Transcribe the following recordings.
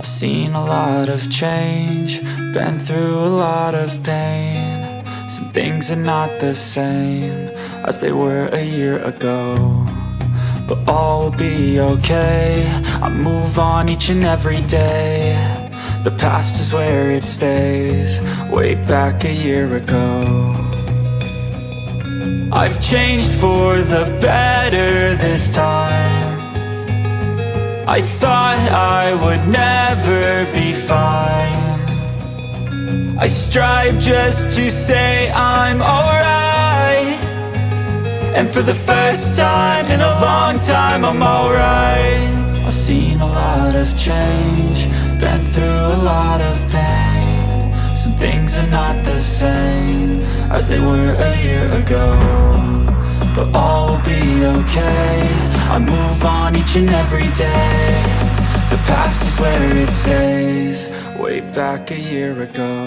I've seen a lot of change, been through a lot of pain. Some things are not the same as they were a year ago, but all will be okay. I move on each and every day. The past is where it stays, way back a year ago. I've changed for the better this time. I thought I would never be fine. I strive just to say I'm alright, and for the first time in a long time I'm alright. I've seen a lot of change, been through a lot of pain. Some things are not the same as they were a year ago, but all will be okay. I move on each and every day. The past is where it stays, way back a year ago.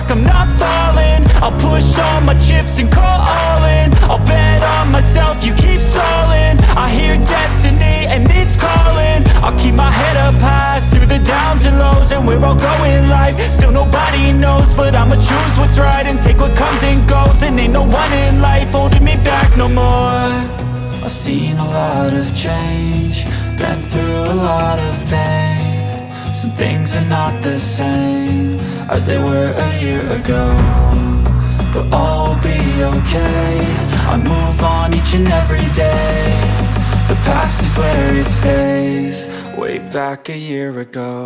I'm not falling, I'll push all my chips and call all in. I'll bet on myself, you keep stalling. I hear destiny and it's calling. I'll keep my head up high through the downs and lows, and we're all going life. Still nobody knows, but I'ma choose what's right and take what comes and goes. And ain't no one in life holding me back no more. I've seen a lot of change, been through a lot of pain. Some things are not the same as they were a year ago, but all will be okay. I move on each and every day. The past is where it stays, way back a year ago.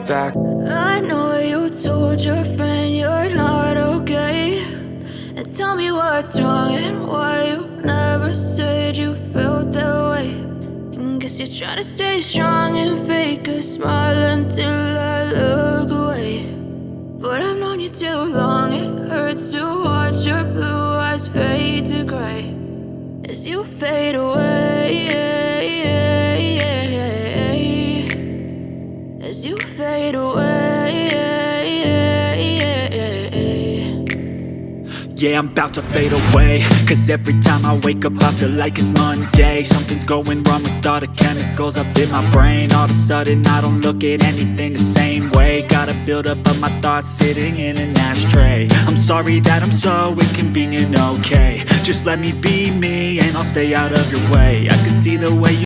Back. I know you told your friend you're not okay, and tell me what's wrong and why you never said you felt that way. And guess you're trying to stay strong and fake a smile until I look away. But I've known you too long, it hurts to watch your blue eyes fade to gray as you fade away, as you fade away. Yeah, I'm about to fade away, cause every time I wake up I feel like it's Monday. Something's going wrong with all the chemicals up in my brain. All of a sudden I don't look at anything the same way. Got a buildup of my thoughts sitting in an ashtray. I'm sorry that I'm so inconvenient, okay. Just let me be me and I'll stay out of your way. I can see the way you